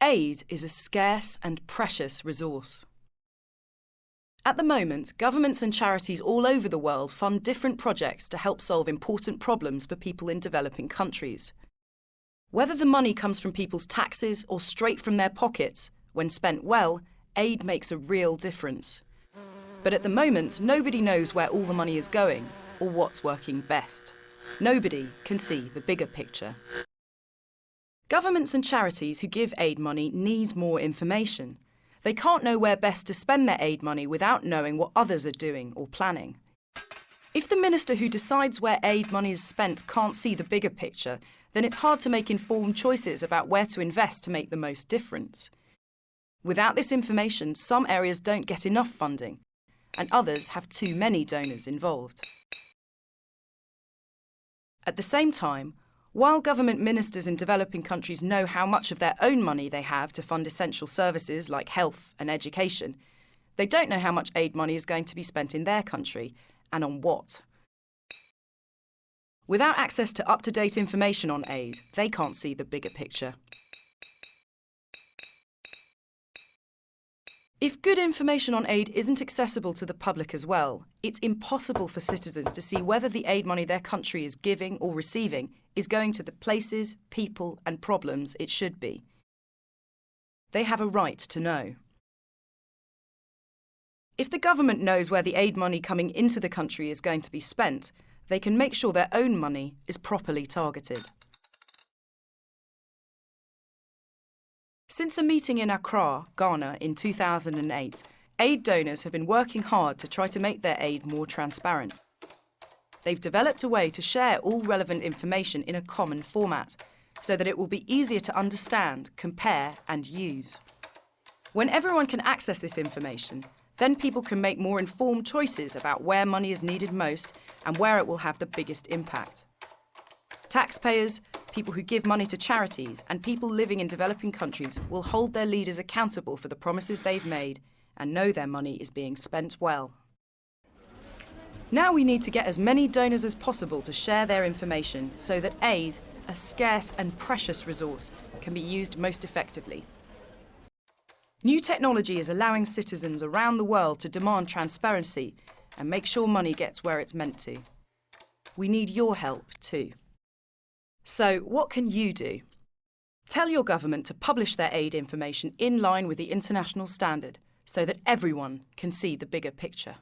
Aid is a scarce and precious resource. At the moment, governments and charities all over the world fund different projects to help solve important problems for people in developing countries. Whether the money comes from people's taxes or straight from their pockets, when spent well, aid makes a real difference. But at the moment, nobody knows where all the money is going or what's working best. Nobody can see the bigger picture. Governments and charities who give aid money need more information. They can't know where best to spend their aid money without knowing what others are doing or planning. If the minister who decides where aid money is spent can't see the bigger picture, then it's hard to make informed choices about where to invest to make the most difference. Without this information, some areas don't get enough funding, and others have too many donors involved. At the same time, while government ministers in developing countries know how much of their own money they have to fund essential services like health and education, they don't know how much aid money is going to be spent in their country and on what. Without access to up-to-date information on aid, they can't see the bigger picture. If good information on aid isn't accessible to the public as well, it's impossible for citizens to see whether the aid money their country is giving or receiving is going to the places, people and problems it should be. They have a right to know. If the government knows where the aid money coming into the country is going to be spent, they can make sure their own money is properly targeted. Since a meeting in Accra, Ghana in 2008, aid donors have been working hard to try to make their aid more transparent. They've developed a way to share all relevant information in a common format, so that it will be easier to understand, compare and use. When everyone can access this information, then people can make more informed choices about where money is needed most and where it will have the biggest impact. Taxpayers, people who give money to charities and people living in developing countries will hold their leaders accountable for the promises they've made and know their money is being spent well. Now we need to get as many donors as possible to share their information so that aid, a scarce and precious resource, can be used most effectively. New technology is allowing citizens around the world to demand transparency and make sure money gets where it's meant to. We need your help too. So, what can you do? Tell your government to publish their aid information in line with the international standard so that everyone can see the bigger picture.